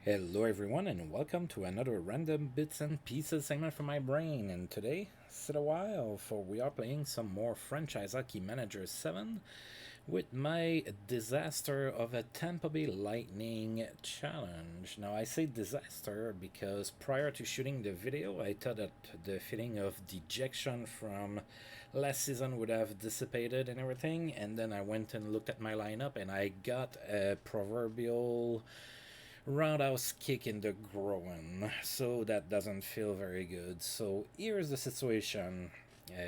Hello, everyone, and welcome to another random bits and pieces segment from my brain. And today, sit a while, for we are playing some more Franchise Hockey Manager 7 with my disaster of a Tampa Bay Lightning challenge. Now, I say disaster because prior to shooting the video, I thought that the feeling of dejection from last season would have dissipated and everything. And then I went and looked at my lineup, and I got a proverbial roundhouse kick in the groin, so that doesn't feel very good. So here's the situation.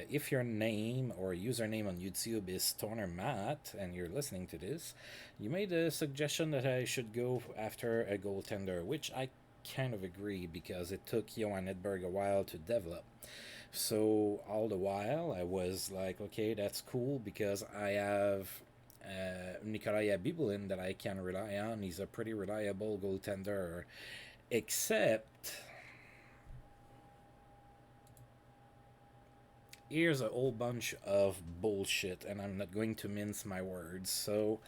If your name or username on YouTube is Stoner Matt and you're listening to this, you made a suggestion that I should go after a goaltender, which I kind of agree because it took Johan Edberg a while to develop. So all the while, I was like, okay, that's cool because I have Nikolai Abibulin that I can rely on. He's a pretty reliable goaltender, except here's a whole bunch of bullshit, and I'm not going to mince my words. So,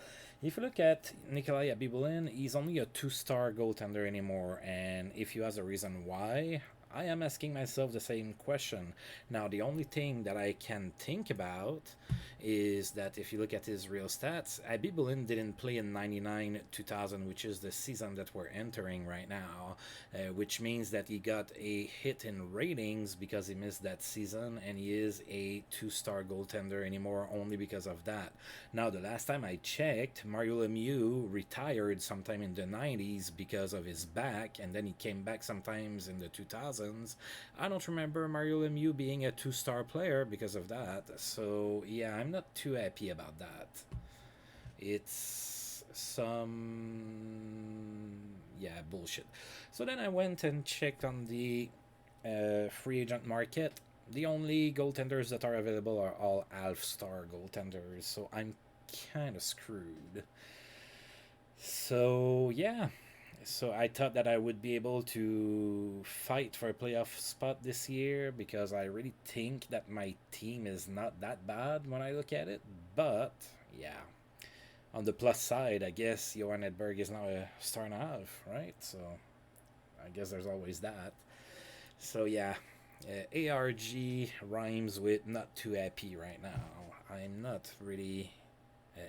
if you look at Nikolai Abibulin, he's only a two-star goaltender anymore, and if you ask a reason why, I am asking myself the same question. Now, the only thing that I can think about is that if you look at his real stats, Abibulin didn't play in 99 2000, which is the season that we're entering right now, which means that he got a hit in ratings because he missed that season, and he is a two-star goaltender anymore only because of that. Now, the last time I checked, Mario Lemieux retired sometime in the 90s because of his back, and then he came back sometimes in the 2000s. I don't remember Mario Lemieux being a two-star player because of that. So, yeah, I'm not too happy about that. It's some bullshit. So then I went and checked on the free agent market. The only goaltenders that are available are all half star goaltenders, so I'm kind of screwed. So yeah, so I thought that I would be able to fight for a playoff spot this year because I really think that my team is not that bad when I look at it. But yeah, on the plus side, I guess Johan Edberg is now a star and a half, right? So I guess there's always that. So yeah, ARG rhymes with not too happy right now. I'm not really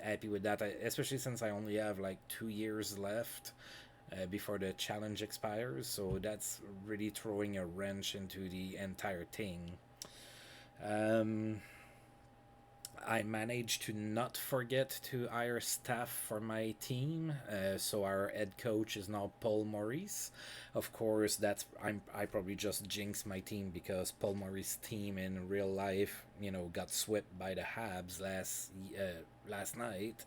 happy with that, especially since I only have like 2 years left before the challenge expires. So that's really throwing a wrench into the entire thing. Um, I managed to not forget to hire staff for my team. So our head coach is now Paul Maurice. Of course, I probably just jinxed my team because Paul Maurice's team in real life, got swept by the Habs last night.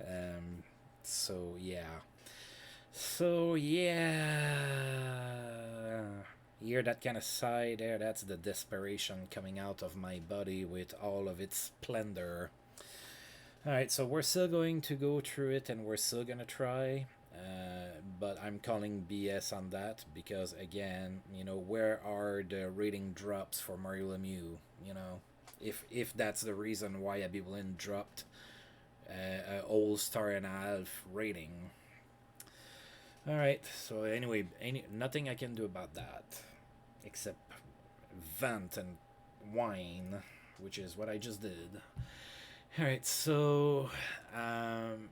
Um, so yeah, so yeah, hear that kind of sigh there? That's the desperation coming out of my body with all of its splendor. All right, so we're still going to go through it and we're still gonna try. But I'm calling BS on that because again, where are the rating drops for Mario Lemieux? You know, if that's the reason why Abibulin dropped a All Star and a half rating. All right. So anyway, nothing I can do about that except vent and whine, which is what I just did. All right. So um,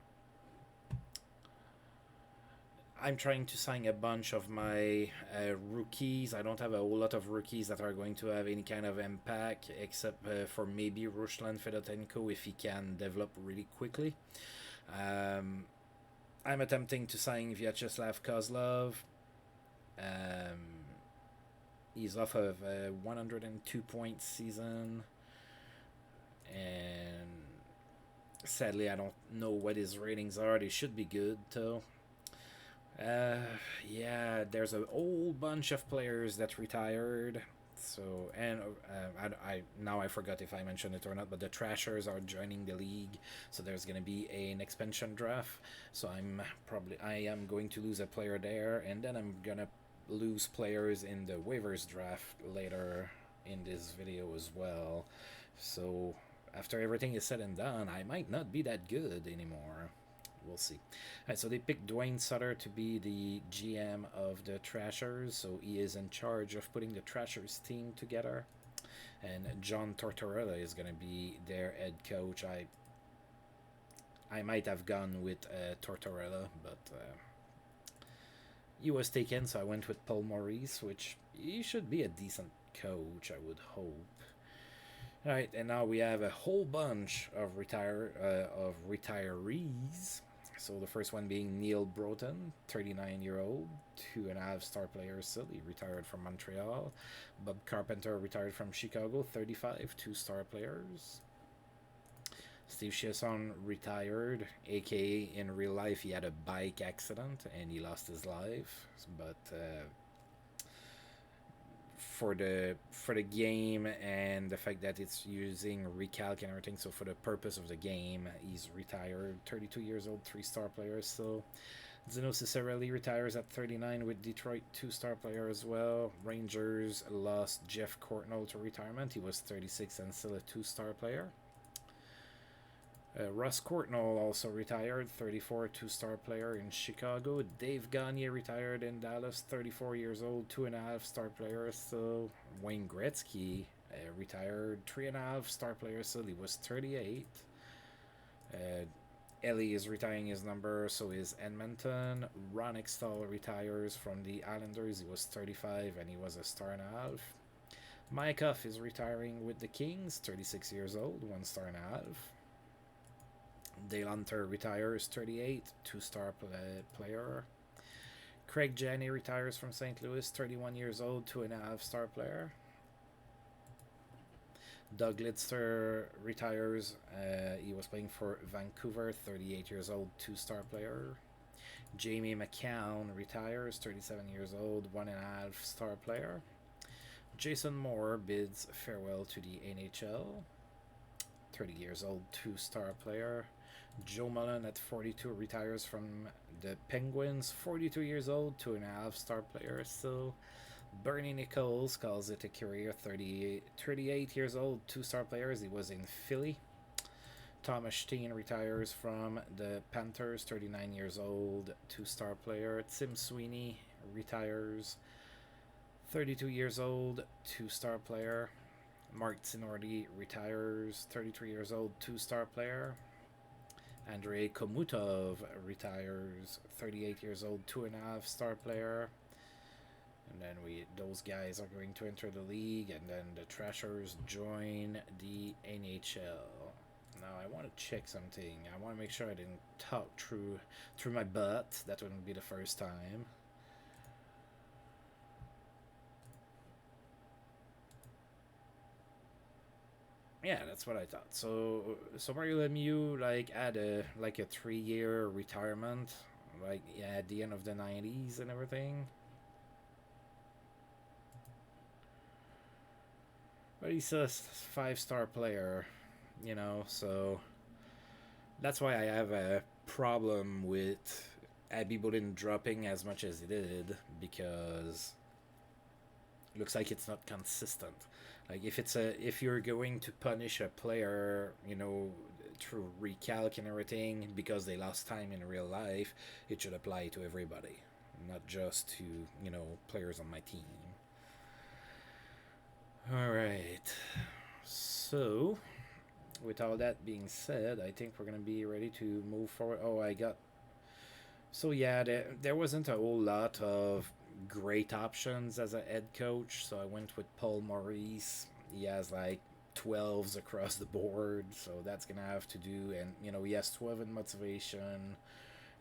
I'm trying to sign a bunch of my rookies. I don't have a whole lot of rookies that are going to have any kind of impact, except for maybe Ruslan Fedotenko if he can develop really quickly. Um, I'm attempting to sign Vyacheslav Kozlov. Um, he's off of a 102-point season, and sadly, I don't know what his ratings are. They should be good, though. Uh, yeah, there's a whole bunch of players that retired. So and I now I forgot if I mentioned it or not, but the Trashers are joining the league, so there's gonna be an expansion draft. So I am going to lose a player there, and then I'm gonna lose players in the waivers draft later in this video as well. So after everything is said and done, I might not be that good anymore. we'll see. So they picked Dwayne Sutter to be the GM of the Thrashers, so he is in charge of putting the Thrashers team together. And John Tortorella is going to be their head coach. I might have gone with Tortorella, but he was taken, so I went with Paul Maurice, which he should be a decent coach, I would hope. All right, and now we have a whole bunch of retirees. So the first one being Neil Broughton, 39-year-old, 2.5-star player still. He retired from Montreal. Bob Carpenter retired from Chicago, 35, 2-star players. Steve Chiasson retired, aka in real life he had a bike accident and he lost his life. But for the game and the fact that it's using recalc and everything, so for the purpose of the game, he's retired. 32 years old, 3-star player still. Zeno Cicerelli retires at 39 with Detroit, 2-star player as well. Rangers lost Jeff Courtnall to retirement. He was 36 and still a 2-star player. Russ Courtnall also retired, 34, 2-star player in Chicago. Dave Gagne retired in Dallas, 34 years old, 2.5-star player. So Wayne Gretzky retired, 3.5-star player. So he was 38. Ellie is retiring his number, so is Edmonton. Ron Extall retires from the Islanders. He was 35 and he was a star and a half. Mike Huff is retiring with the Kings, 36 years old, 1 star and a half. Dale Hunter retires, 38, 2-star player. Craig Janney retires from St. Louis, 31 years old, 2.5-star player. Doug Lidster retires. He was playing for Vancouver, 38 years old, 2-star player. Jamie McCown retires, 37 years old, 1.5-star player. Jason Moore bids farewell to the NHL, 30 years old, 2-star player. Joe Mullen at 42 retires from the Penguins, 42 years old, 2.5-star player still. Bernie Nichols calls it a career, 38 years old, 2-star players. He was in Philly. Thomas Steen retires from the Panthers, 39 years old, 2-star player. Tim Sweeney retires, 32 years old, 2-star player. Mark Zinordi retires, 33 years old, 2-star player. Andrei Komutov retires, 38 years old, 2.5-star player. And then those guys are going to enter the league, and then the Thrashers join the NHL. Now I want to check something. I want to make sure I didn't talk through my butt. That wouldn't be the first time. Yeah, that's what I thought. So Mario Lemieux had a 3-year retirement, at the end of the 90s and everything. But he's a 5-star player, so that's why I have a problem with Abby Boudin dropping as much as he did, because it looks like it's not consistent. If you're going to punish a player, through recalc and everything because they lost time in real life, it should apply to everybody, not just to, players on my team. Alright. So, with all that being said, I think we're going to be ready to move forward. So yeah, there wasn't a whole lot of great options as a head coach, so I went with Paul Maurice. He has 12s across the board, so that's gonna have to do. And he has 12 in motivation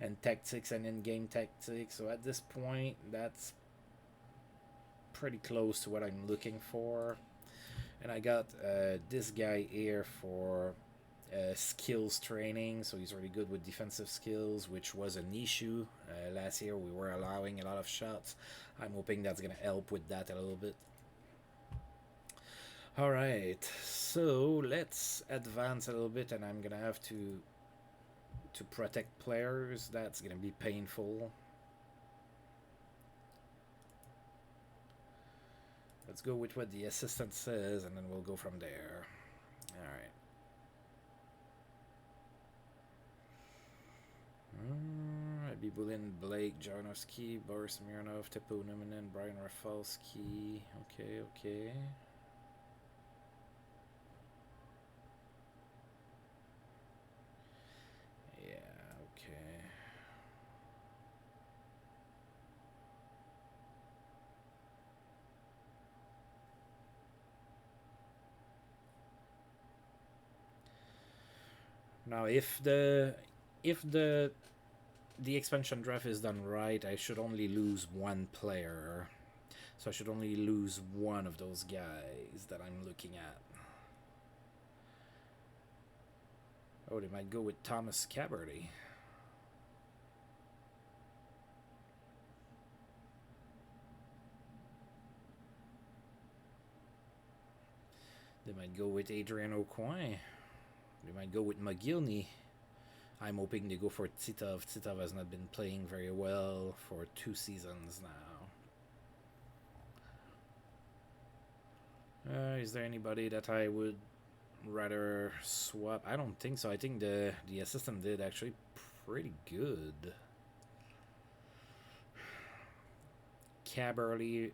and tactics and in-game tactics, so at this point that's pretty close to what I'm looking for. And I got this guy here for skills training, so he's really good with defensive skills, which was an issue last year. We were allowing a lot of shots. I'm hoping that's going to help with that a little bit. Alright, so let's advance a little bit, and I'm going to have to protect players. That's going to be painful. Let's go with what the assistant says, and then we'll go from there. Alright. Bulin, Blake, Jarnowski, Boris Mironov, Tepo Numinen, Brian Rafalski. Okay. Yeah, okay. Now, if the expansion draft is done right, I should only lose one player. So I should only lose one of those guys that I'm looking at. Oh, they might go with Thomas Caberty. They might go with Adrian Aucoin. They might go with McGillney. I'm hoping they go for Titov. Titov has not been playing very well for 2 seasons now. Is there anybody that I would rather swap? I don't think so. I think the assistant did actually pretty good. Caberly.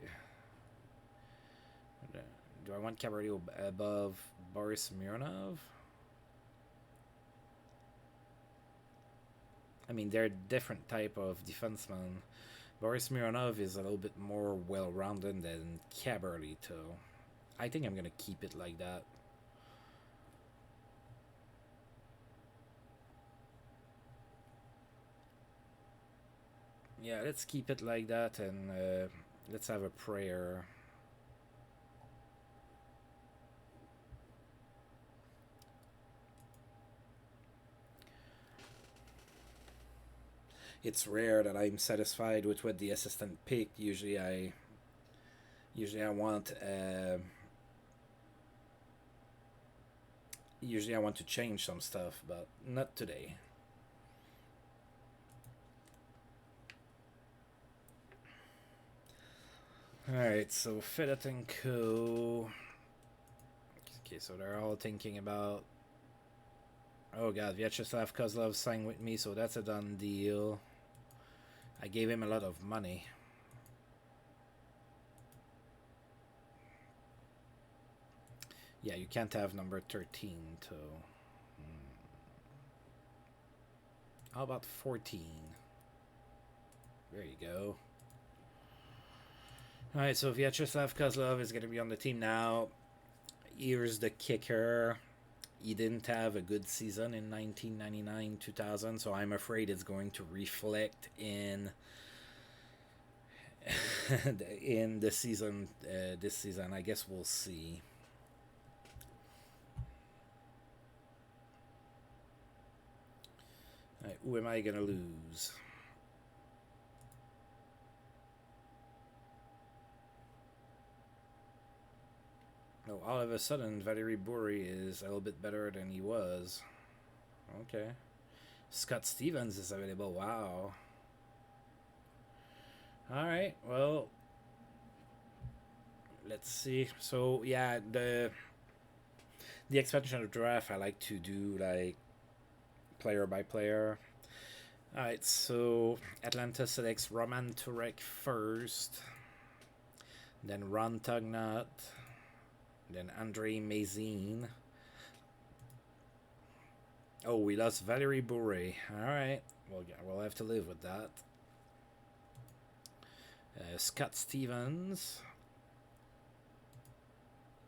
Do I want Caberly above Boris Mironov? I mean, they're different type of defensemen. Boris Mironov is a little bit more well-rounded than Caberly, too. I think I'm going to keep it like that. Yeah, let's keep it like that, and let's have a prayer. It's rare that I'm satisfied with what the assistant picked. Usually I want to change some stuff, but not today. Alright, so Fedot and Co. Okay, so they're all thinking about... Oh god, Vyacheslav Kozlov signed with me, so that's a done deal. I gave him a lot of money. Yeah, you can't have number 13, so... How about 14? There you go. Alright, so Vyacheslav Kozlov is going to be on the team now. Here's the kicker. He didn't have a good season in 1999-2000, so I'm afraid it's going to reflect in in the season. This season, I guess we'll see. Right, who am I gonna lose? No, all of a sudden, Valery Bury is a little bit better than he was. Okay. Scott Stevens is available. Wow. Alright, well, let's see. So, yeah, the expansion of draft, I like to do, like, player by player. Alright, so Atlanta selects Roman Turek first. Then Ron Tugnut. Then Andre Mazine. Oh, we lost Valery Bourret. Alright. We'll have to live with that. Scott Stevens.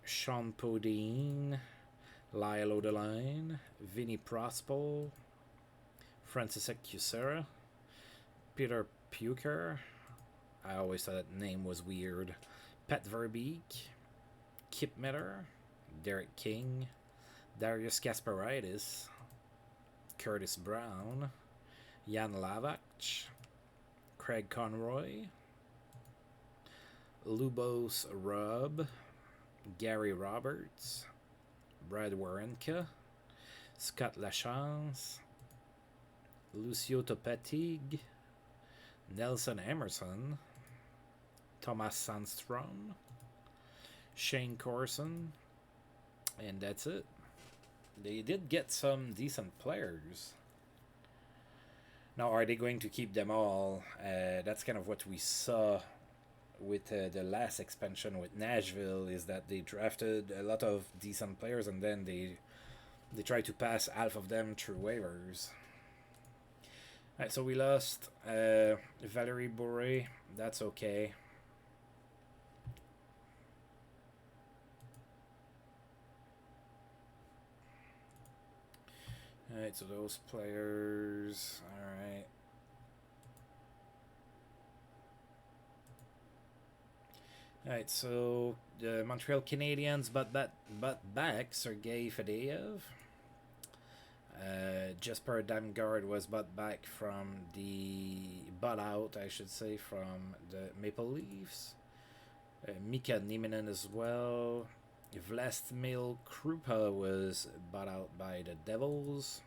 Sean Podine. Lyle O'Deline. Vinny Prospel. Francis Cusera. Peter Puker. I always thought that name was weird. Pat Verbeek. Kip Miller, Derek King, Darius Kasparidis, Curtis Brown, Jan Lavach, Craig Conroy, Lubos Rubb, Gary Roberts, Brad Warenka, Scott Lachance, Lucio Topatig, Nelson Emerson, Thomas Sandstrom, Shane Corson, and that's it. They did get some decent players. Now, are they going to keep them all? That's kind of what we saw with the last expansion with Nashville, is that they drafted a lot of decent players and then they tried to pass half of them through waivers. Alright, so we lost Valerie Bourret. That's okay. Alright, so those players. Alright. Alright, so the Montreal Canadiens but back Sergei Fadeev. Jesper Damgaard was bought back from bought out, I should say, from the Maple Leafs. Mika Nieminen as well. Vlastimil Krupa was bought out by the Devils.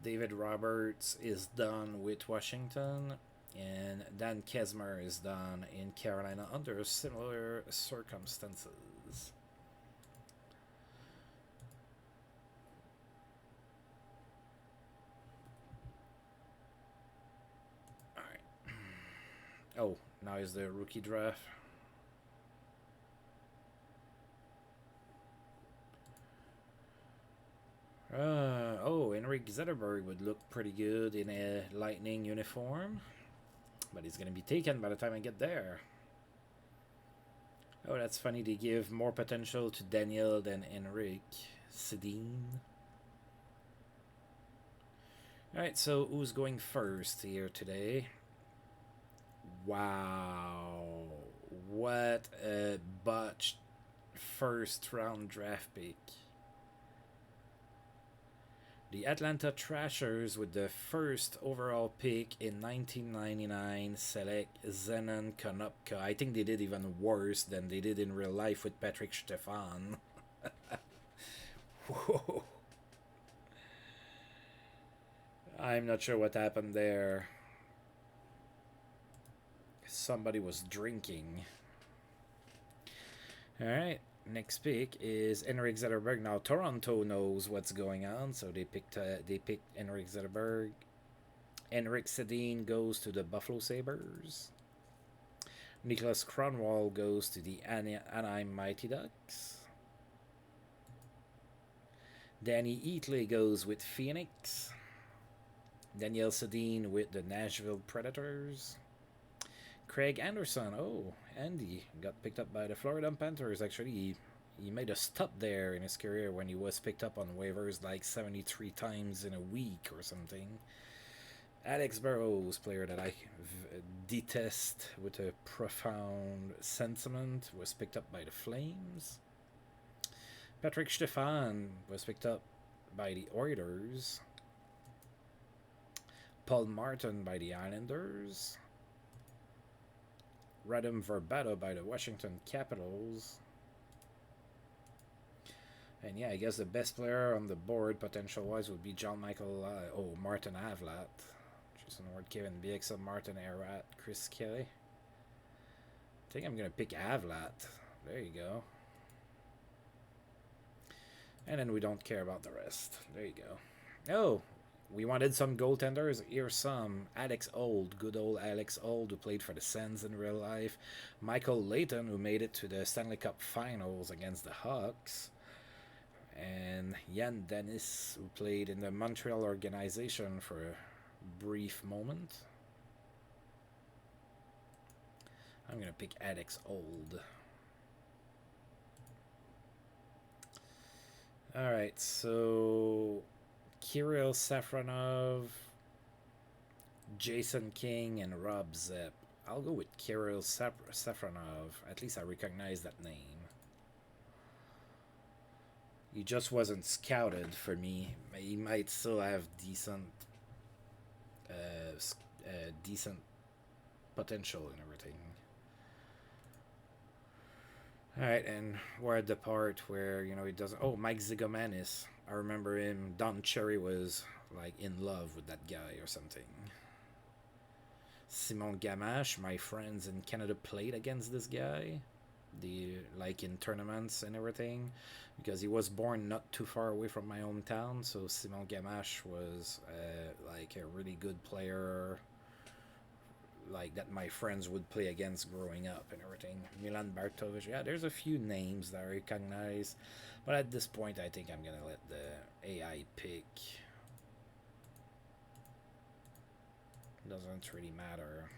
David Roberts is done with Washington. And Dan Kesmer is done in Carolina under similar circumstances. Alright. Oh, now is the rookie draft. Henrik Zetterberg would look pretty good in a Lightning uniform. But he's going to be taken by the time I get there. Oh, that's funny. They give more potential to Daniel than Henrik Sedin. Alright, so who's going first here today? Wow. What a botched first round draft pick. The Atlanta Thrashers, with the first overall pick in 1999, select Zenon Konopka. I think they did even worse than they did in real life with Patrick Stefan. Whoa. I'm not sure what happened there. Somebody was drinking. Alright. Next pick is Henrik Zetterberg. Now Toronto knows what's going on, so they picked Henrik Zetterberg. Henrik Sedin goes to the Buffalo Sabres. Nicholas Kronwall goes to the Anaheim Mighty Ducks. Danny Eatley goes with Phoenix. Daniel Sedin with the Nashville Predators. Craig Anderson, Andy, got picked up by the Florida Panthers. Actually, he made a stop there in his career when he was picked up on waivers like 73 times in a week or something. Alex Burrows, player that I detest with a profound sentiment, was picked up by the Flames. Patrick Stefan was picked up by the Oilers. Paul Martin by the Islanders. Radim Verbata by the Washington Capitals. And yeah, I guess the best player on the board potential-wise would be Martin Havlat. Jason Ward, Kevin Bieksa, Martin Erat, Chris Kelly. I think I'm going to pick Havlat. There you go. And then we don't care about the rest. There you go. Oh, we wanted some goaltenders. Here's some. Alex Old, good old Alex Old, who played for the Sens in real life. Michael Layton, who made it to the Stanley Cup Finals against the Hawks. And Jan Dennis, who played in the Montreal organization for a brief moment. I'm going to pick Alex Old. Alright, so Kirill Safronov, Jason King, and Rob Zepp. I'll go with Kirill Safronov. At least I recognize that name. He just wasn't scouted for me. He might still have decent potential and everything. Alright, and we're at the part where, he doesn't... Oh, Mike Zigomanis. I remember him. Don Cherry was, like, in love with that guy or something. Simon Gamache, my friends in Canada played against this guy. the like in tournaments and everything, because he was born not too far away from my hometown. So Simon Gamache was like a really good player, like that my friends would play against growing up and everything. Milan Bartovic, yeah, there's a few names that I recognize, but at this point, I think I'm gonna let the AI pick. Doesn't really matter.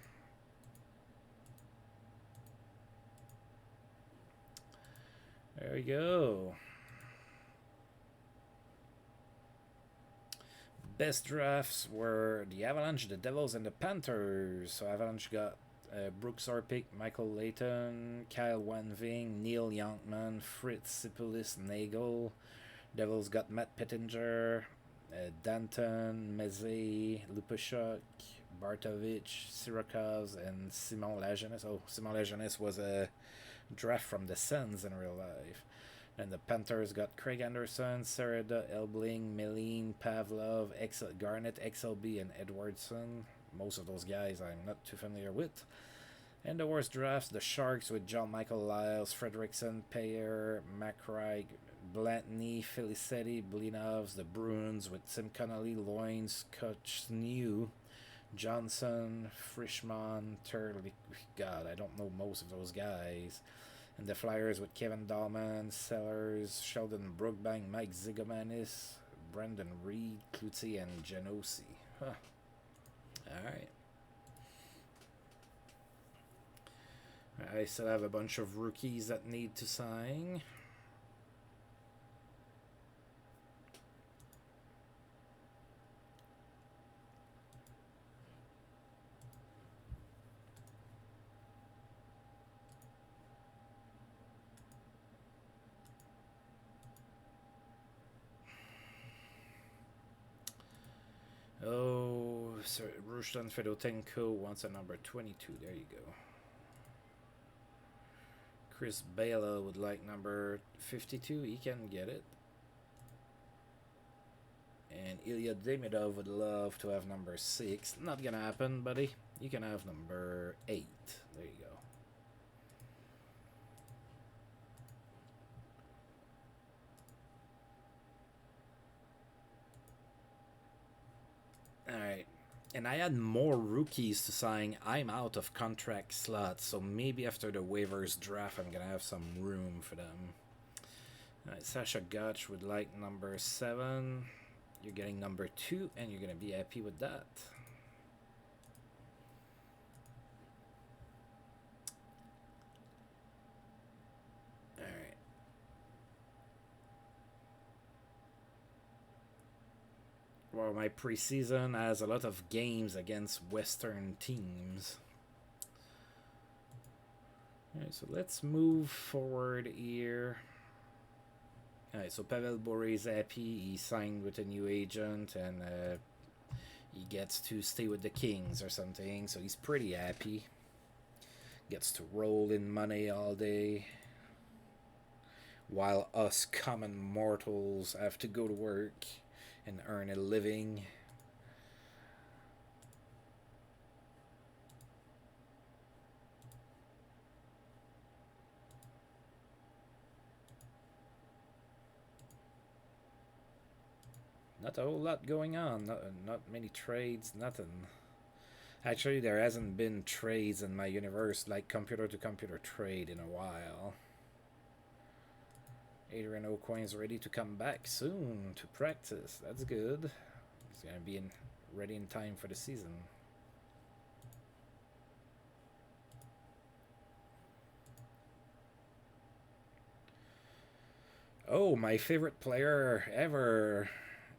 There we go. Best drafts were the Avalanche, the Devils, and the Panthers. So Avalanche got Brooks Orpik, Michael Layton, Kyle Wanving, Neil Youngman, Fritz Sipulis, Nagel. Devils got Matt Pittinger, Danton, Meze, Lupashuk, Bartovich, Sirakov, and Simon Lajeunesse. Oh, Simon Lajeunesse was a draft from the Sens in real life. And the Panthers got Craig Anderson, Sereda, Elbling, Meline, Pavlov, Garnett, XLB, and Edwardson. Most of those guys I'm not too familiar with. And the worst drafts, the Sharks with John Michael Lyles, Fredrickson, Payer, McRae, Blatney, Felicetti, Blinovs. The Bruins with Tim Connolly, Loins, Kochnew, Johnson, Frischmann, Turley. God, I don't know most of those guys. And the Flyers with Kevin Dahlman, Sellers, Sheldon Brookbank, Mike Zigomanis, Brendan Reed, Cloutier, and Genosi. Huh. Alright. I still have a bunch of rookies that need to sign. Oh, so Ruslan Fedotenko wants a number 22. There you go. Chris Bela would like number 52. He can get it. And Ilya Demidov would love to have number 6. Not gonna happen, buddy. You can have number 8. There you go. Alright. And I had more rookies to sign. I'm out of contract slots, so maybe after the waivers draft, I'm gonna have some room for them. Alright, Sasha Gotch would like number 7. You're getting number 2, and you're gonna be happy with that. Alright. Well, my preseason has a lot of games against Western teams. Alright, so let's move forward here. Alright, so Pavel Bure is happy. He signed with a new agent and he gets to stay with the Kings or something. So he's pretty happy. Gets to roll in money all day. While us common mortals have to go to work and earn a living. Not a whole lot going on. Not many trades, nothing. Actually, there hasn't been trades in my universe, like computer to computer trade, in a while. Adrian O'Coin's ready to come back soon to practice. That's good. He's going to be ready in time for the season. Oh, my favorite player ever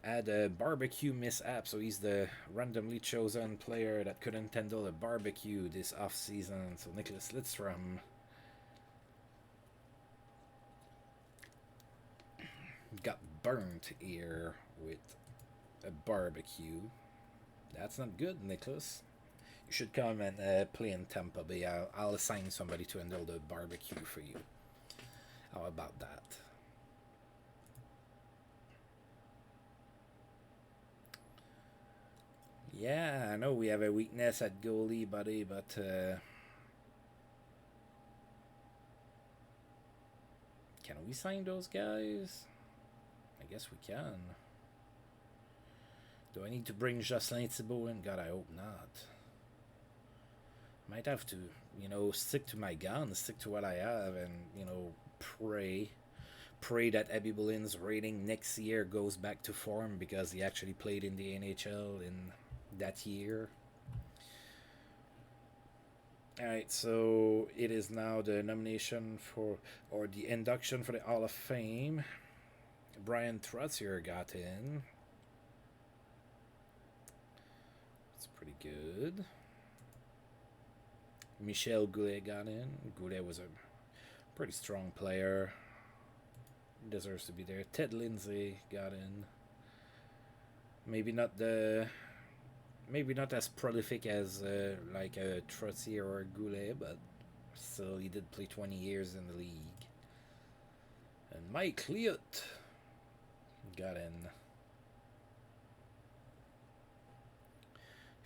had a barbecue mishap, so he's the randomly chosen player that couldn't handle a barbecue this off-season. So Nicholas Lidstrom got burnt here with a barbecue. That's not good, Nicholas. You should come and play in Tampa Bay. I'll assign somebody to handle the barbecue for you. How about that? Yeah, I know we have a weakness at goalie, buddy, but Can we sign those guys? I guess we can. Do I need to bring Jocelyn Thibault in? God, I hope not. Might have to, stick to my guns, stick to what I have, and, pray that Abby Bullin's rating next year goes back to form because he actually played in the NHL in that year. Alright, so it is now the nomination for, or the induction for the Hall of Fame. Brian Trottier got in. That's pretty good. Michel Goulet got in. Goulet was a pretty strong player. Deserves to be there. Ted Lindsay got in. Maybe not as prolific as like a Trottier or a Goulet, but still he did play 20 years in the league. And Mike Liut got in.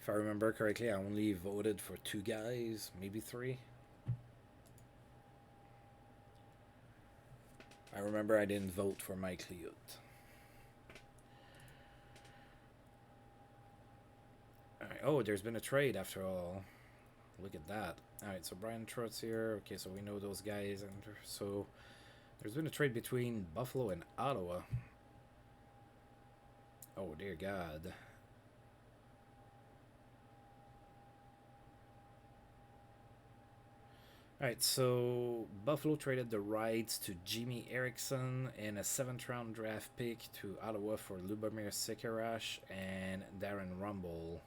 If I remember correctly, I only voted for 2 guys, maybe 3. I remember I didn't vote for Mike Liut. Alright, oh, there's been a trade after all. Look at that. Alright, so Brian Trottier. Okay, so we know those guys. And so there's been a trade between Buffalo and Ottawa. Oh, dear God. Alright, so Buffalo traded the rights to Jimmy Erickson and a 7th round draft pick to Ottawa for Lubomir Sekerash and Darren Rumble.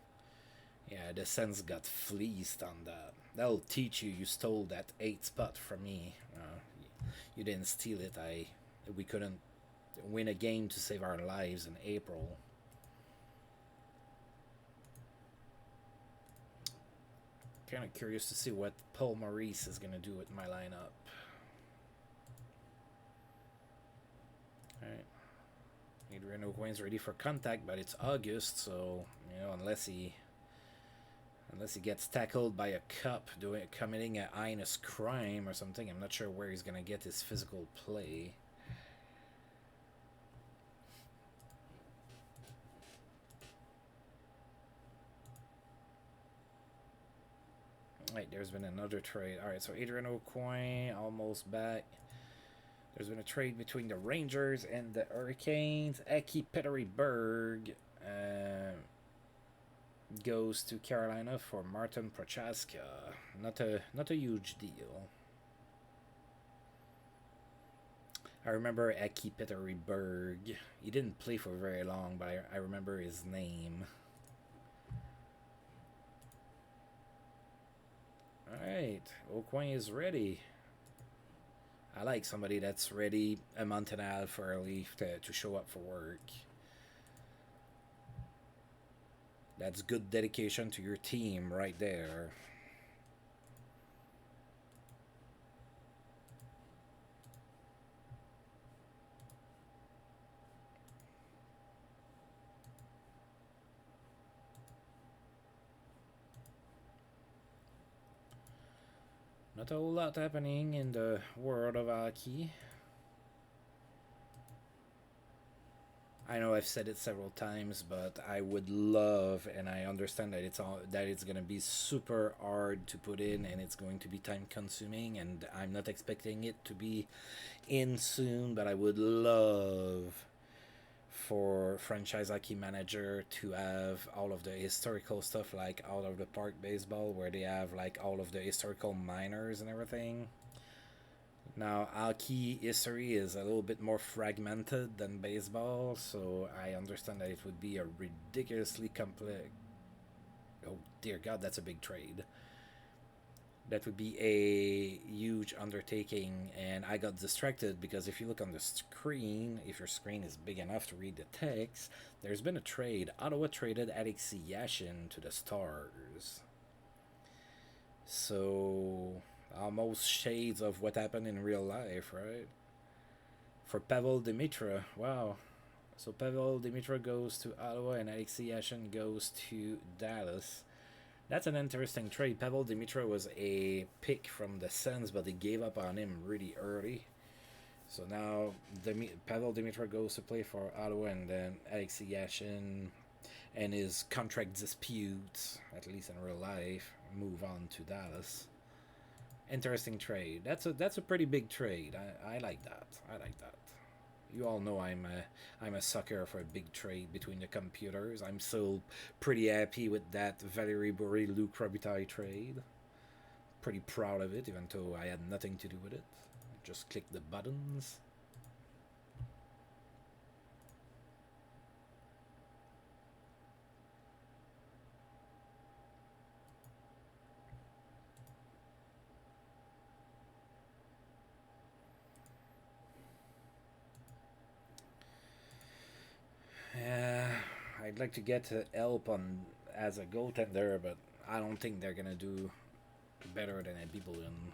Yeah, the Sens got fleeced on that. That'll teach you. You stole that 8th spot from me. You didn't steal it. We couldn't win a game to save our lives in April. Kind of curious to see what Paul Maurice is going to do with my lineup. Alright. Adrian Aucoin's ready for contact, but it's August, so, unless he gets tackled by a cop committing a heinous crime or something, I'm not sure where he's going to get his physical play. Right, there's been another trade. Alright, so Adrian Aucoin almost back. There's been a trade between the Rangers and the Hurricanes. Aki Pettersburg goes to Carolina for Martin Prochaska. Not a huge deal. I remember Aki Pettersburg. He didn't play for very long, but I remember his name. Alright, Aucoin is ready. I like somebody that's ready a month and a half early to show up for work. That's good dedication to your team right there. Not a whole lot happening in the world of hockey. I know I've said it several times, but I would love, and I understand that it's gonna be super hard to put in, and it's going to be time consuming, and I'm not expecting it to be in soon, but I would love for franchise hockey manager to have all of the historical stuff, like Out of the Park baseball, where they have like all of the historical minors and everything. Now, hockey history is a little bit more fragmented than baseball, so I understand that it would be a ridiculously complex. Oh dear God, that's a big trade. That would be a huge undertaking, and I got distracted because if you look on the screen, if your screen is big enough to read the text, there's been a trade. Ottawa traded Alexei Yashin to the Stars. So, almost shades of what happened in real life, right? For Pavel Dimitra, wow. So Pavel Dimitra goes to Ottawa and Alexei Yashin goes to Dallas. That's an interesting trade. Pavel Dimitra was a pick from the Sens, but they gave up on him really early. So now Pavel Dimitra goes to play for Ottawa, and then Alexei Yashin and his contract disputes, at least in real life, move on to Dallas. Interesting trade. That's a pretty big trade. I like that. I like that. You all know I'm a sucker for a big trade between the computers. I'm still pretty happy with that Valerie Bourré Luc Robitaille trade. Pretty proud of it, even though I had nothing to do with it. Just click the buttons. Yeah, I'd like to get help on as a goaltender, but I don't think they're gonna do better than a Bibulin.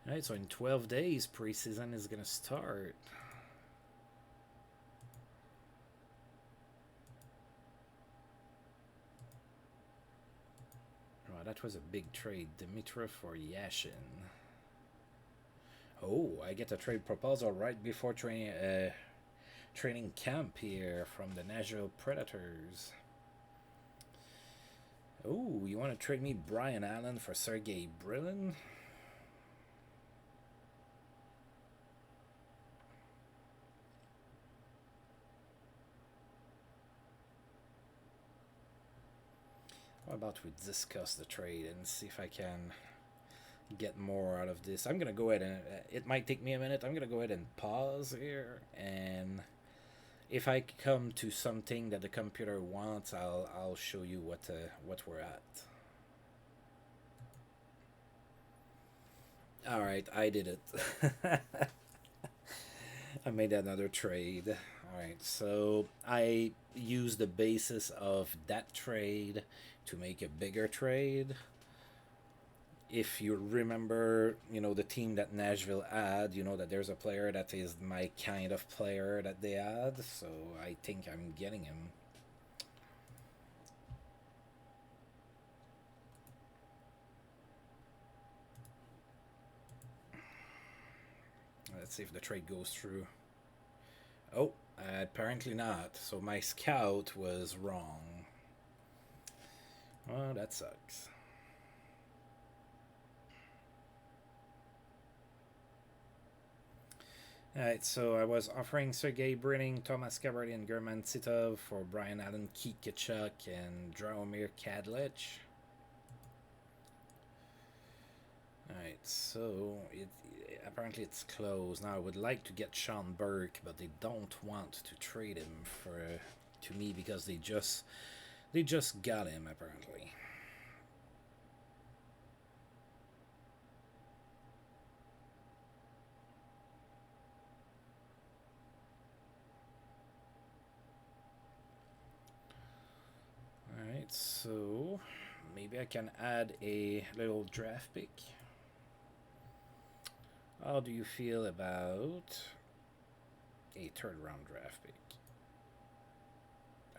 Alright, so in 12 days, preseason is gonna start. Oh, that was a big trade. Dimitra for Yashin. Oh, I get a trade proposal right before training camp here from the Nashville Predators. Oh, you want to trade me Brian Allen for Sergei Brylin? How about we discuss the trade and see if I can get more out of this? I'm gonna go ahead and it might take me a minute. I'm gonna go ahead and pause here, and if I come to something that the computer wants, I'll show you what we're at. All right, I did it. I made another trade. All right, so I used the basis of that trade to make a bigger trade. If you remember, the team that Nashville had, you know that there's a player that is my kind of player that they had, so I think I'm getting him. Let's see if the trade goes through. Oh, apparently not. So my scout was wrong. Oh, that sucks. Alright, so I was offering Sergei Brinning, Thomas Cabardi, and German Titov for Brian Allen, Keith Kachuk, and Dromir Kadlich. Alright, so apparently it's closed. Now I would like to get Sean Burke, but they don't want to trade him to me because they just got him apparently. Alright, so maybe I can add a little draft pick. How do you feel about a third round draft pick?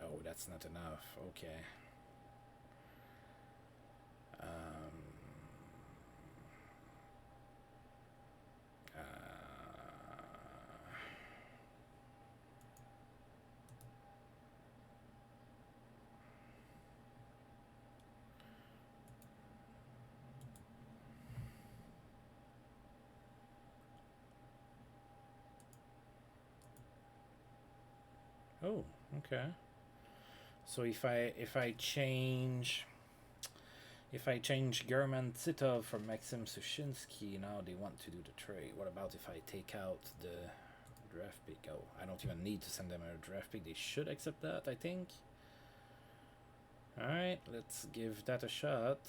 Oh, that's not enough. Okay. Um, uh, oh, okay. So if I change German Titov for Maxim Sushinsky, now they want to do the trade. What about if I take out the draft pick? Oh, I don't even need to send them a draft pick. They should accept that, I think. Alright, let's give that a shot.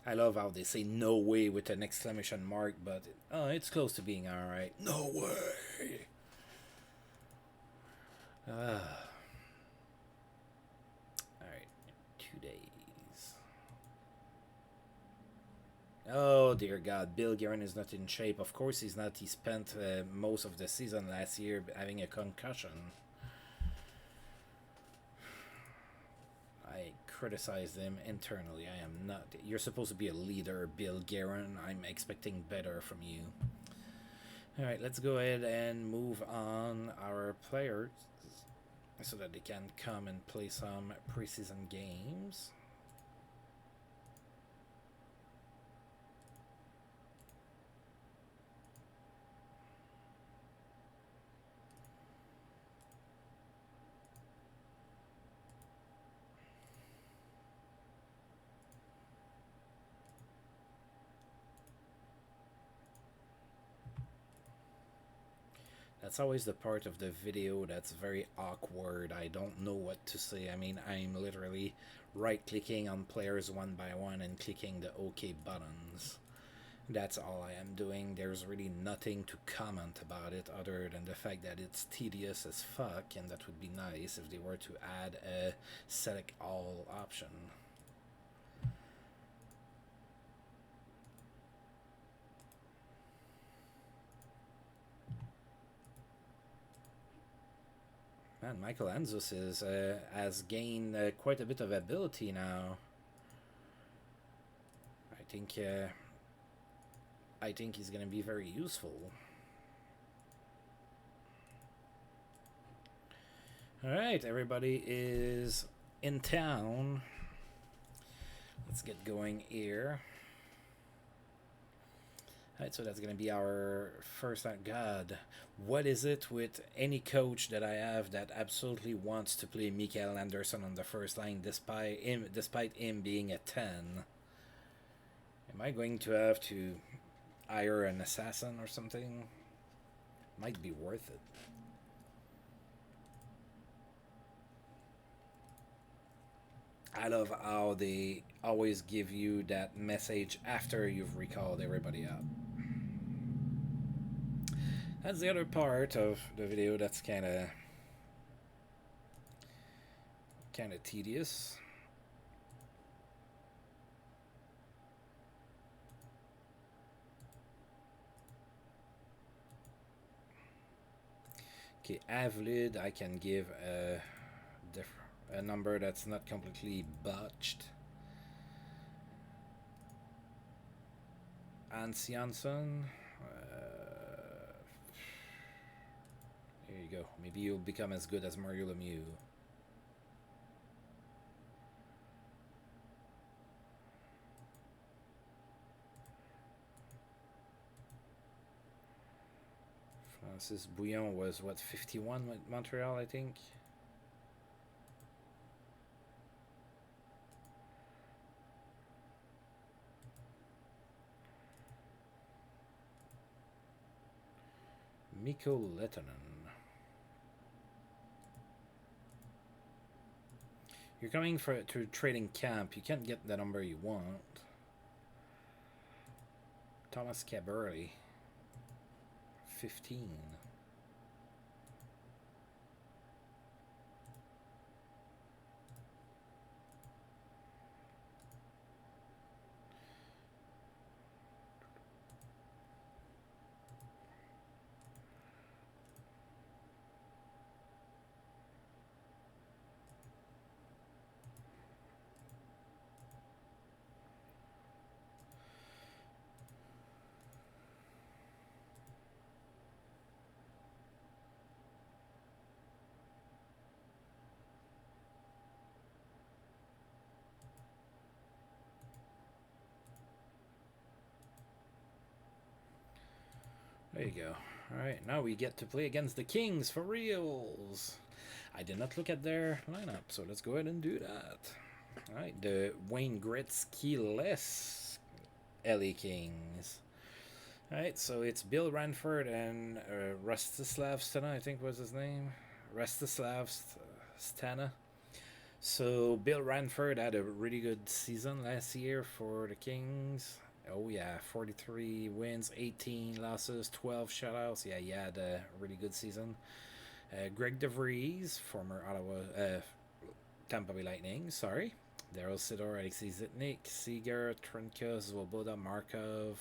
I love how they say no way with an exclamation mark, but it's close to being alright. No way! Ah. Oh dear God, Bill Guerin is not in shape. Of course he's not. He spent most of the season last year having a concussion. I criticized him internally. I am not. You're supposed to be a leader, Bill Guerin. I'm expecting better from you. All right, let's go ahead and move on our players so that they can come and play some preseason games. That's always the part of the video that's very awkward. I don't know what to say. I mean, I'm literally right clicking on players one by one and clicking the OK buttons. That's all I am doing. There's really nothing to comment about it other than the fact that it's tedious as fuck, and that would be nice if they were to add a select all option. Man, Michael Anzus has gained quite a bit of ability now. I think he's going to be very useful. All right, everybody is in town. Let's get going here. Alright, so that's going to be our first. God, what is it with any coach that I have that absolutely wants to play Mikael Anderson on the first line despite him being a 10? Am I going to have to hire an assassin or something? Might be worth it. I love how they always give you that message after you've recalled everybody up. That's the other part of the video that's kind of tedious. Okay, Avlid, I can give a number that's not completely botched. Ansianson. Here you go. Maybe you'll become as good as Mario Lemieux. Francis Bouillon was, what, 51 with Montreal, I think? Mikko Lehtonen. You're coming to trading camp. You can't get the number you want. Thomas Caberly. 15. There you go. Alright, now we get to play against the Kings for reals. I did not look at their lineup, so let's go ahead and do that. Alright, the Wayne Gretzky-less LA Kings. Alright, so it's Bill Ranford and Rostislav Stana, I think was his name. Rostislav Stana. So Bill Ranford had a really good season last year for the Kings. Oh yeah, 43 wins, 18 losses, 12 shutouts. Yeah, he had a really good season. Greg DeVries, former Tampa Bay Lightning, sorry. Daryl Sidor, Alexei Zitnik, Seager, Trinka, Svoboda, Markov,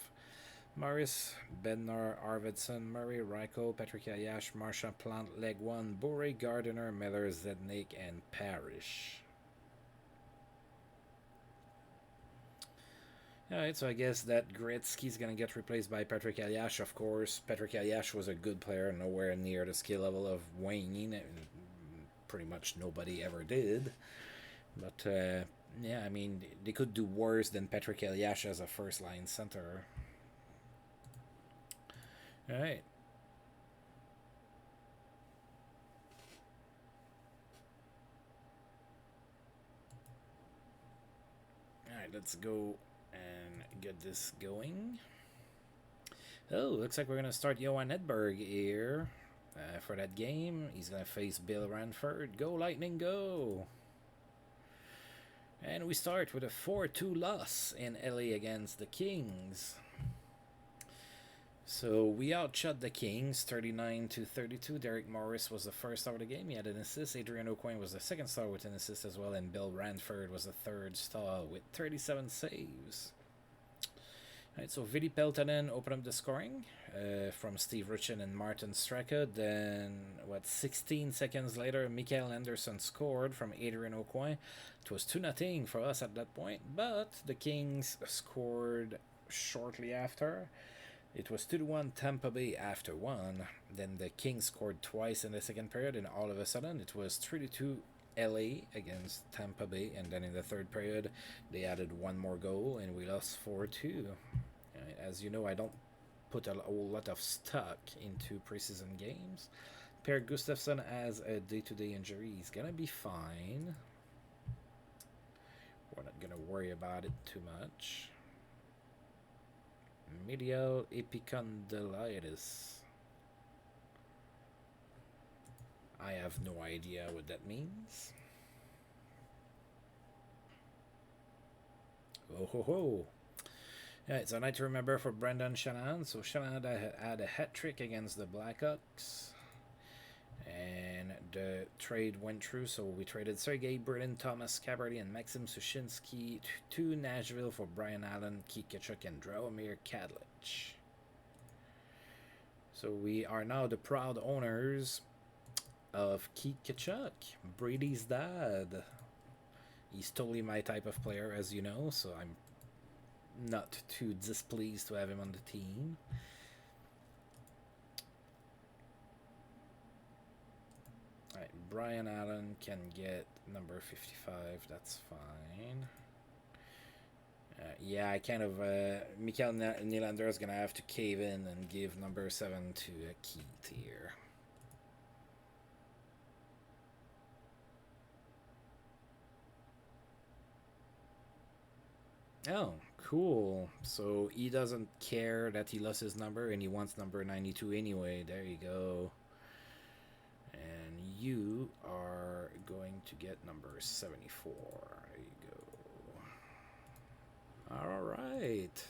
Morris, Bednar, Arvidsson, Murray, Ryko, Patrick Ayash, Marchand, Plant, Leg 1, Bure, Gardiner, Miller, Zednik, and Parrish. Alright, so I guess that Gretzky's going to get replaced by Patrick Ayash, of course. Patrick Ayash was a good player, nowhere near the skill level of Wayne. Pretty much nobody ever did. But, yeah, I mean, they could do worse than Patrick Ayash as a first-line center. Alright. Alright, let's go and get this going. Oh, looks like we're going to start Johan Edberg here for that game. He's going to face Bill Ranford. Go, Lightning, go! And we start with a 4-2 loss in LA against the Kings. So we outshot the Kings 39-32. Derek Morris was the first star of the game. He had an assist. Adrian Aucoin was the second star with an assist as well. And Bill Ranford was the third star with 37 saves. Alright, so Vili Peltonen opened up the scoring from Steve Richin and Martin Straka. Then, 16 seconds later, Mikael Anderson scored from Adrian Aucoin. It was 2-0 for us at that point, but the Kings scored shortly after. It was 2-1 Tampa Bay after 1. Then the Kings scored twice in the second period, and all of a sudden it was 3-2 LA against Tampa Bay. And then in the third period, they added one more goal, and we lost 4-2. As you know, I don't put a whole lot of stock into preseason games. Per Gustafsson has a day-to-day injury. He's going to be fine. We're not going to worry about it too much. Medial epicondylitis. I have no idea what that means. Oh ho ho. Yeah, it's a night to remember for Brendan Shanahan. So Shanahan had a hat trick against the Blackhawks. And the trade went through, so we traded Sergei Burdin, Thomas Caberty, and Maxim Sushinsky to Nashville for Brian Allen, Keith Tkachuk, and Dragomir Kadlec. So we are now the proud owners of Keith Tkachuk, Brady's dad. He's totally my type of player, as you know, so I'm not too displeased to have him on the team. Alright, Brian Allen can get number 55, that's fine. Yeah, I kind of, Mikael Nylander is going to have to cave in and give number 7 to Keith here. Oh, cool. So he doesn't care that he lost his number and he wants number 92 anyway. There you go. And you are going to get number 74. There you go. All right.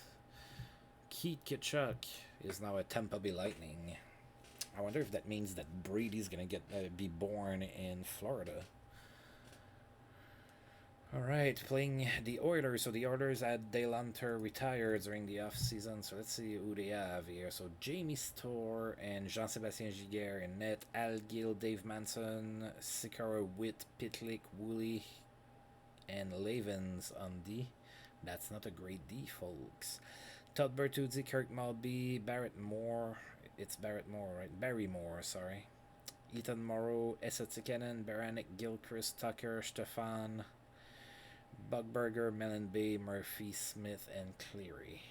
Keith Tkachuk is now a Tampa Bay Lightning. I wonder if that means that Brady's going to be born in Florida. Alright, playing the Oilers. So the Oilers had Dale Hunter retired during the offseason. So let's see who they have here. So Jamie Storr and Jean-Sébastien Giguère in net. Al Gill, Dave Manson, Sikara Witt, Pitlick, Woolley, and Lavins on D. That's not a great D, folks. Todd Bertuzzi, Kirk Maltby, Barrett Moore. It's Barrett Moore, right? Barry Moore, sorry. Ethan Morrow, Esa Tikkanen, Baranek, Gilchrist, Tucker, Stefan, Bugberger, Mellon Bay, Murphy, Smith, and Cleary.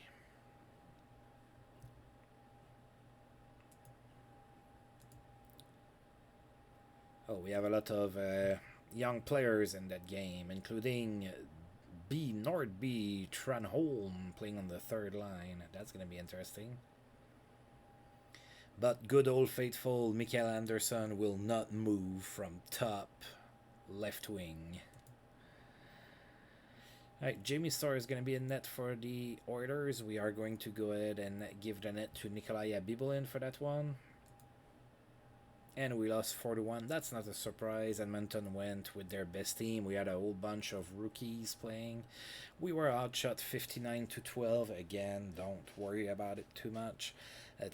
Oh, we have a lot of young players in that game, including Nordby Tranholm playing on the third line. That's going to be interesting. But good old faithful Mikael Anderson will not move from top left wing. Alright, Jamie Storr is going to be in net for the Oilers. We are going to go ahead and give the net to Nikolai Bibolin for that one. and we lost 4-1. That's not a surprise. Edmonton went with their best team. We had a whole bunch of rookies playing. We were outshot 59-12. Again, don't worry about it too much.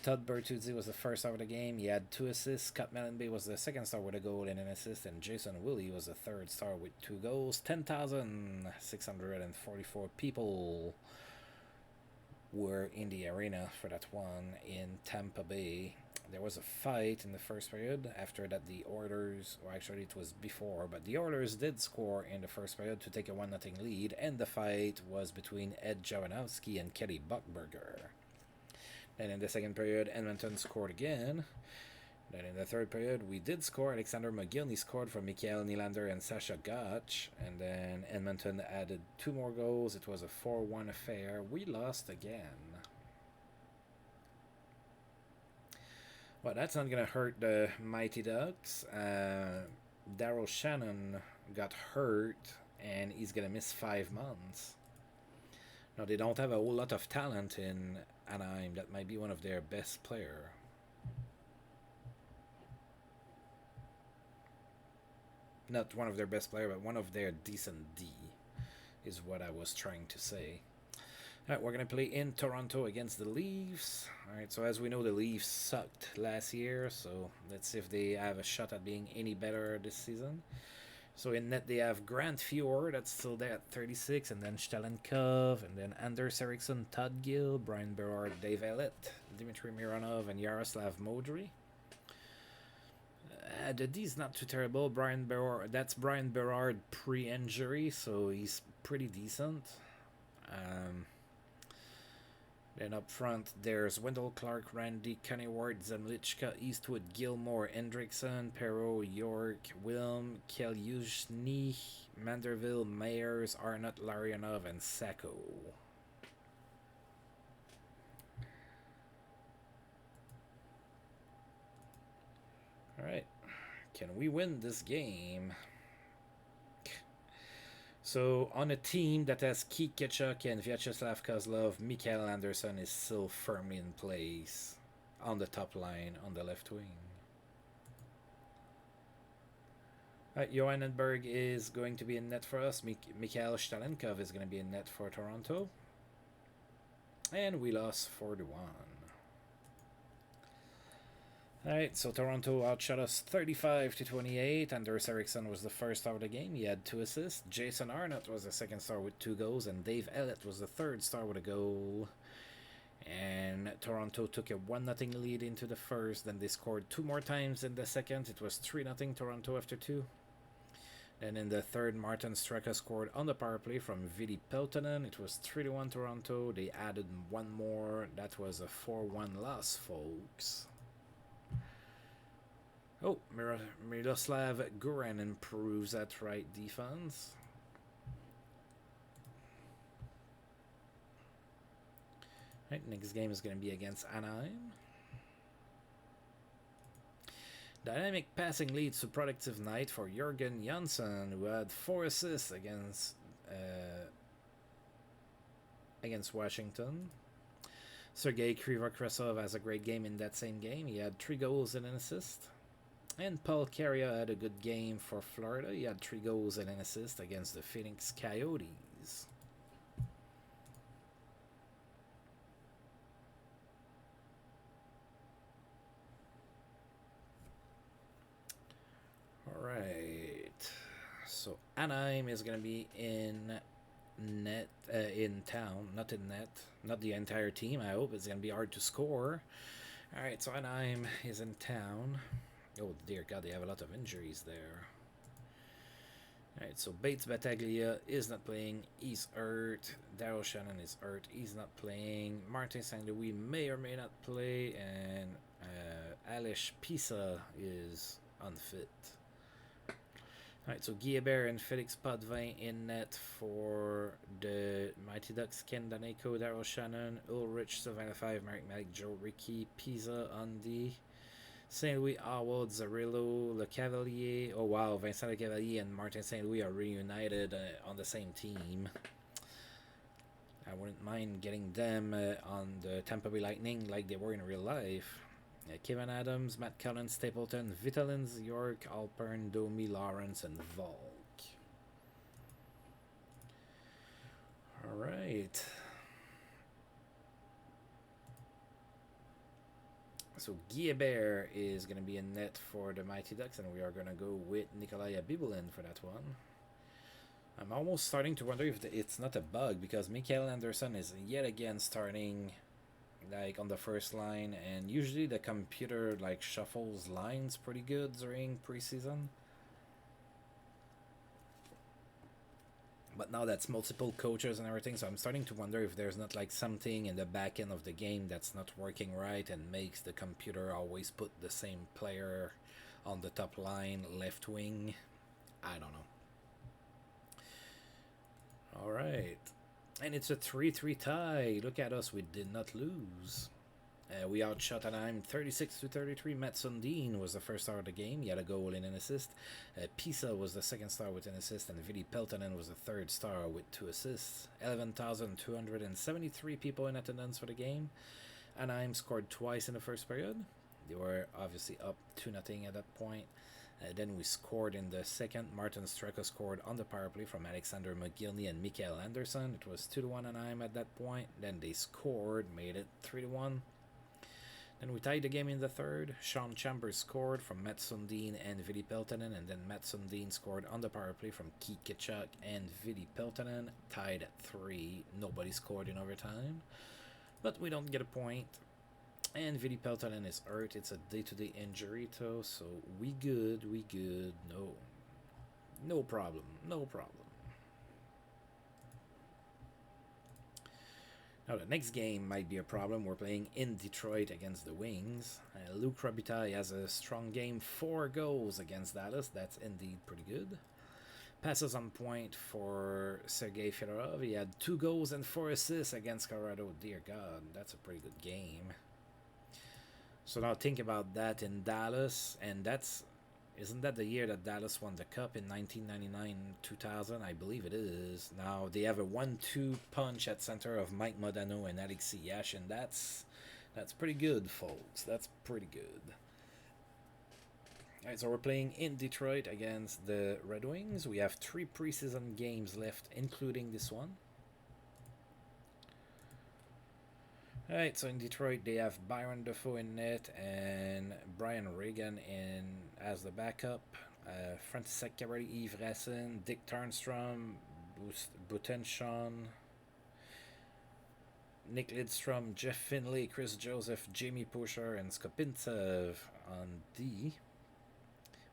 Todd Bertuzzi was the first star of the game. He had 2 assists. Scott Mellenby was the second star with a goal and an assist. And Jason Willie was the third star with 2 goals. 10,644 people were in the arena for that one in Tampa Bay. There was a fight in the first period. After that, the Oilers, or actually it was before, but the Oilers did score in the first period to take a 1-0 lead, and the fight was between Ed Jawanowski and Kelly Buchberger. Then in the second period, Edmonton scored again. Then in the third period, we did score. Alexander McGillney scored for Mikael Nylander and Sasha Gotch. And then Edmonton added 2 more goals. It was a 4-1 affair. We lost again. Well, that's not going to hurt the Mighty Ducks. Daryl Shannon got hurt, and he's going to miss 5 months. Now, they don't have a whole lot of talent in Anaheim. That might be one of their best players. Not one of their best players, but one of their decent D is what I was trying to say. Alright, we're going to play in Toronto against the Leafs. Alright, so as we know, the Leafs sucked last year, so let's see if they have a shot at being any better this season. So in net, they have Grant Fuhr, that's still there at 36, and then Stalenkov, and then Anders Eriksson, Todd Gill, Brian Berard, Dave Ellett, Dmitry Mironov, and Yaroslav Modry. The D's not too terrible. That's Brian Berard pre-injury, so he's pretty decent. Then up front, there's Wendell Clark, Randy, Kenny Ward, Zemlichka, Eastwood, Gilmore, Hendrickson, Perreault, York, Wilm, Kelyuzhny, Manderville, Mayers, Arnott, Larionov, and Sacco. Alright. Can we win this game? So, on a team that has Keith Ketchuk and Vyacheslav Kozlov, Mikael Anderson is still firmly in place on the top line on the left wing. Johannenberg is going to be in net for us. Mikhail Stalenkov is going to be in net for Toronto. And we lost 4-1. Alright, so Toronto outshot us 35-28. Anders Eriksson was the first star of the game. He had 2 assists. Jason Arnott was the second star with 2 goals. And Dave Ellett was the third star with a goal. And Toronto took a 1-0 lead into the first. Then they scored 2 more times in the second. It was 3-0 Toronto after 2. Then in the third, Martin Straka scored on the power play from Vili Peltonen. It was 3-1 Toronto. They added 1 more. That was a 4-1 loss, folks. Oh, Miroslav Guran improves at right defense. Right, next game is going to be against Anaheim. Dynamic passing leads to productive night for Jürgen Janssen, who had 4 assists against Washington. Sergei Krivokresov has a great game in that same game. He had 3 goals and an assist. And Paul Carrier had a good game for Florida. He had 3 goals and an assist against the Phoenix Coyotes. Alright. So Anaheim is going to be in net, in town, not in net. Not the entire team, I hope. It's going to be hard to score. Alright, so Anaheim is in town. Oh dear God, they have a lot of injuries there. Alright, so Bates Battaglia is not playing. He's hurt. Daryl Shannon is hurt. He's not playing. Martin St. Louis may or may not play. And Ales Pisa is unfit. Alright, so Guy Hebert and Felix Potvin in net for the Mighty Ducks. Ken Daneko, Daryl Shannon, Ulrich, Sylvain Lefebvre, Mark Malik, Joe Ricky, Pisa, Undy, St. Louis, Howard, Zarillo, Le Cavalier. Oh wow, Vincent Le Cavalier and Martin St. Louis are reunited on the same team. I wouldn't mind getting them on the Tampa Bay Lightning like they were in real life. Kevin Adams, Matt Cullen, Stapleton, Vitalins, York, Alpern, Domi, Lawrence, and Volk. All right. So Guilbert is going to be in net for the Mighty Ducks, and we are going to go with Nikolai Abibulin for that one. I'm almost starting to wonder if it's not a bug, because Mikael Anderson is yet again starting like on the first line, and usually the computer like shuffles lines pretty good during preseason. But now that's multiple coaches and everything, so I'm starting to wonder if there's not like something in the back end of the game that's not working right and makes the computer always put the same player on the top line, left wing. I don't know. All right. And it's a 3-3 tie. Look at us, we did not lose. We outshot Anaheim 36-33. Matt Sundin was the first star of the game. He had a goal and an assist. Pisa was the second star with an assist, and Vili Peltonen was the third star with 2 assists. 11,273 people in attendance for the game. Anaheim scored twice in the first period. They were obviously up 2-0 at that point. Then we scored in the second. Martin Straka scored on the power play from Alexander McGillney and Mikael Anderson. It was 2-1 Anaheim at that point. Then they scored, made it 3-1. Then we tied the game in the third. Sean Chambers scored from Matt Sundin and Vili Peltonen, and then Matt Sundin scored on the power play from Keith Kitchuk and Vili Peltonen. Tied at 3. Nobody scored in overtime, but we don't get a point. And Vili Peltonen is hurt. It's a day-to-day injury, though, so we good. No problem. Now, the next game might be a problem. We're playing in Detroit against the Wings. Luke Robitaille has a strong game, 4 goals against Dallas. That's indeed pretty good. Passes on point for Sergei Fedorov. He had 2 goals and 4 assists against Colorado. Dear God, that's a pretty good game. So now think about that in Dallas, and isn't that the year that Dallas won the Cup in 1999-2000? I believe it is. Now they have a 1-2 punch at center of Mike Modano and Alexei Yashin. That's pretty good, folks. That's pretty good. All right, so we're playing in Detroit against the Red Wings. We have 3 preseason games left, including this one. Alright, so in Detroit they have Byron Dafoe in net and Brian Regan in as the backup. František Cabrera, Yves Racine, Dick Tarnstrom, Butenshon, Nick Lidstrom, Jeff Finley, Chris Joseph, Jamie Pusher, and Skopintsev on D.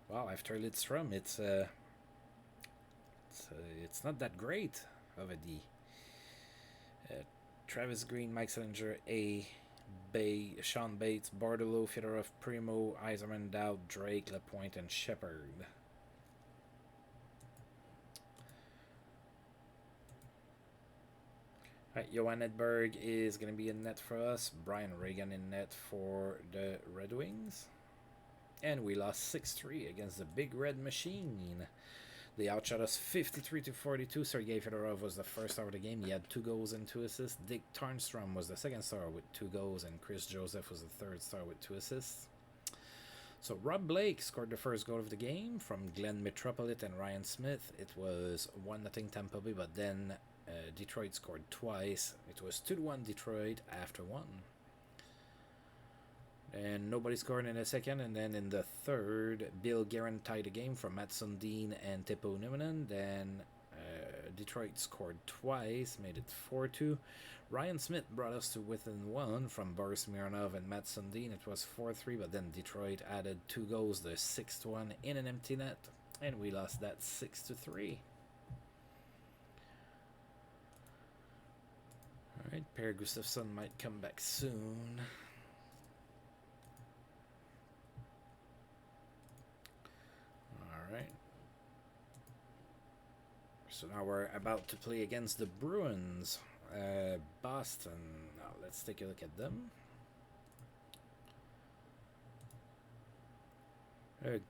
Wow, after Lidstrom, it's not that great of a D. Travis Green, Mike Sillinger, A, Bay, Sean Bates, Bardolo, Fedorov, Primo, Yzerman, Dowd, Drake, Lapointe, and Shepard. Alright, Johan Edberg is going to be in net for us. Brian Regan in net for the Red Wings. And we lost 6-3 against the Big Red Machine. They outshot us 53-42. Sergei Fedorov was the first star of the game. He had 2 goals and 2 assists. Dick Tarnstrom was the second star with 2 goals, and Chris Joseph was the third star with 2 assists. So Rob Blake scored the first goal of the game from Glenn Metropolit and Ryan Smith. It was 1-0 Tampa Bay, but then Detroit scored twice. It was 2-1 Detroit after 1. And nobody scored in the second, and then in the third, Bill Guerin tied the game from Matt Sundin and Teppo Numminen. Then Detroit scored twice, made it 4-2. Ryan Smith brought us to within 1 from Boris Mironov and Matt Sundin. It was 4-3, but then Detroit added 2 goals, the 6th one in an empty net, and we lost that 6-3. All right, Per Gustafsson might come back soon. Right. So now we're about to play against the Bruins. Boston. Now let's take a look at them.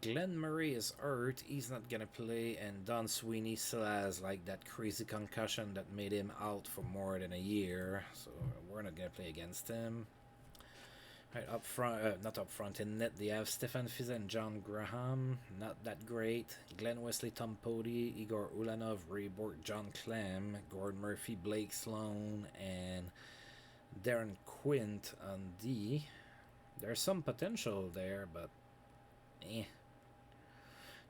Glenn Murray is hurt. He's not going to play. And Don Sweeney still has like that crazy concussion that made him out for more than a year. So we're not going to play against him. Right, up front, not up front, in net they have Stefan Fiza and John Graham, not that great. Glenn Wesley, Tom Pody, Igor Ulanov, Ray Bork, John Clem, Gord Murphy, Blake Sloan, and Darren Quint on D. There's some potential there, but eh.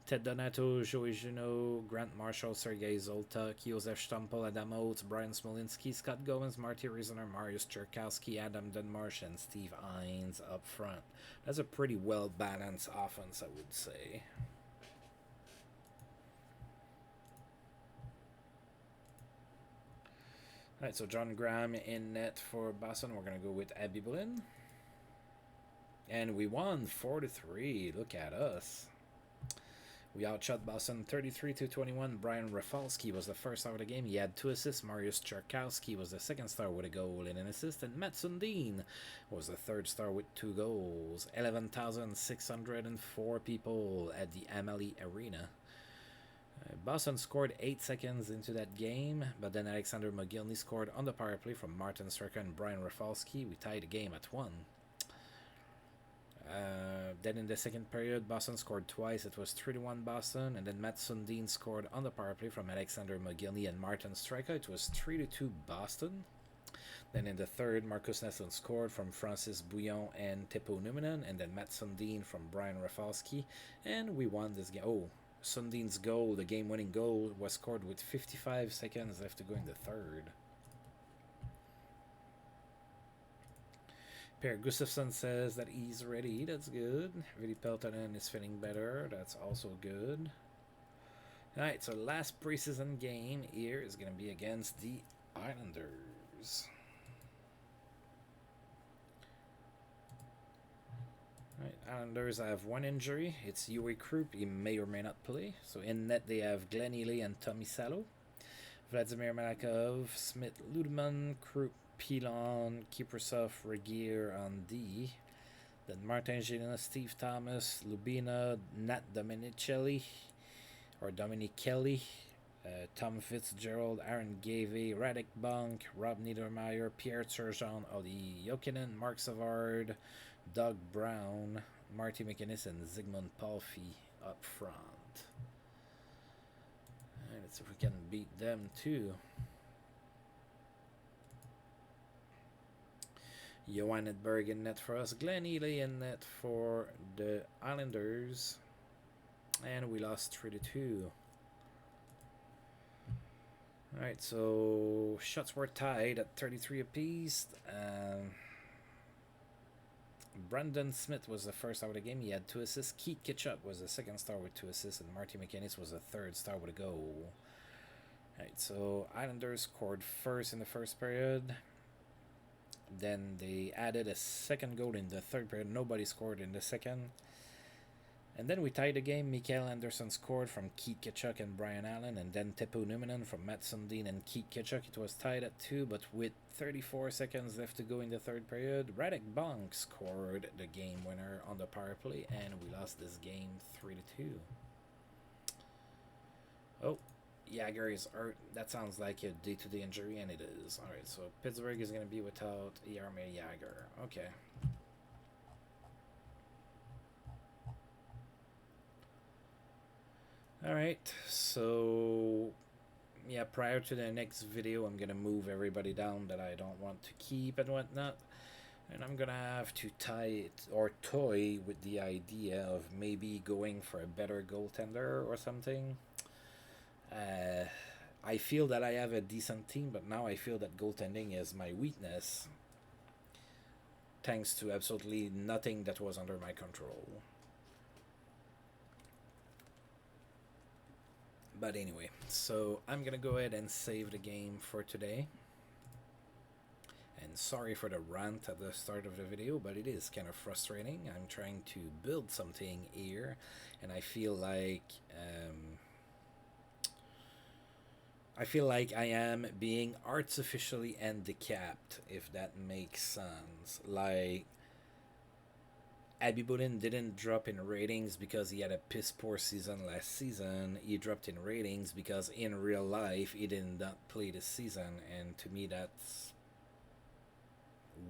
Ted Donato, Joey Juneau, Grant Marshall, Sergei Zoltak, Josef Stampel, Adam Oates, Brian Smolinski, Scott Gomez, Marty Riesener, Mariusz Czerkowski, Adam Dunmarsh, and Steve Hines up front. That's a pretty well-balanced offense, I would say. Alright, so John Graham in net for Boston. We're going to go with Abby Boleyn. And we won 4-3. Look at us. We outshot Boston 33-21. Brian Rafalski was the first star of the game. He had 2 assists. Mariusz Czerkowski was the second star with a goal and an assist. And Matt Sundin was the third star with 2 goals. 11,604 people at the Amalie Arena. Boston scored 8 seconds into that game, but then Alexander Mogilny scored on the power play from Martin Straka and Brian Rafalski. We tied the game at 1. Then in the second period, Boston scored twice. It was 3-1 Boston, and then Matt Sundin scored on the power play from Alexander Mogilny and Martin Straka. It was 3-2 Boston. Then in the third, Marcus Neslin scored from Francis Bouillon and Teppo Numminen, and then Matt Sundin from Brian Rafalski, and we won this game. Oh, Sundin's goal, the game-winning goal, was scored with 55 seconds left to go in the third. Per Gustafsson says that he's ready. That's good. Vili Peltonen is feeling better. That's also good. Alright, so last preseason game here is going to be against the Islanders. Alright, Islanders have 1 injury. It's Yuri Krupp. He may or may not play. So in net they have Glenn Ely and Tommy Salo. Vladimir Malakov, Smith, Ludeman, Krupp, Pilon, Kiprasov, Regier on D. Then Martin Gélina, Steve Thomas, Lubina, Nat Dominicelli, or Dominicelli, Tom Fitzgerald, Aaron Gavey, Radek Bonk, Rob Niedermeyer, Pierre Turgeon, Oli Jokinen, Mark Savard, Doug Brown, Marty McInnes, and Zygmunt Palffy up front. Alright, let's see if we can beat them too. Johan Edberg in net for us. Glenn Ely in net for the Islanders. And we lost 3-2. Alright, so shots were tied at 33 apiece. Brandon Smith was the first star of the game. He had 2 assists. Keith Kitchuk was the second star with 2 assists. And Marty McInnes was the third star with a goal. Alright, so Islanders scored first in the first period. Then they added a second goal in the third period. Nobody scored in the second. And then we tied the game. Mikael Anderson scored from Keith Kitchuk and Brian Allen. And then Teppo Numminen from Matt Sundin and Keith Kitchuk. It was tied at 2, but with 34 seconds left to go in the third period, Radek Bonk scored the game winner on the power play. And we lost this game 3-2. Oh. Jagger is hurt. That sounds like a day-to-day injury, and it is. Alright, so Pittsburgh is going to be without Jaromir Jagr. Okay. Alright, so yeah, prior to the next video, I'm going to move everybody down that I don't want to keep and whatnot. And I'm going to have to tie it or toy with the idea of maybe going for a better goaltender or something. I feel that I have a decent team, but now I feel that goaltending is my weakness, thanks to absolutely nothing that was under my control. But anyway, so I'm gonna go ahead and save the game for today. And sorry for the rant at the start of the video, but it is kind of frustrating. I'm trying to build something here, and I feel like I am being artificially handicapped, if that makes sense. Like, Abby Boleyn didn't drop in ratings because he had a piss poor season last season. He dropped in ratings because in real life he did not play this season, and to me that's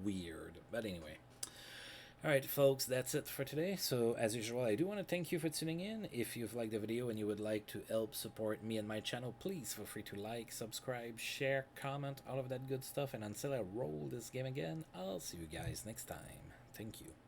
weird. But anyway, Alright, folks, that's it for today. So, as usual, I do want to thank you for tuning in. If you've liked the video and you would like to help support me and my channel, please feel free to like, subscribe, share, comment, all of that good stuff. And until I roll this game again, I'll see you guys next time. Thank you.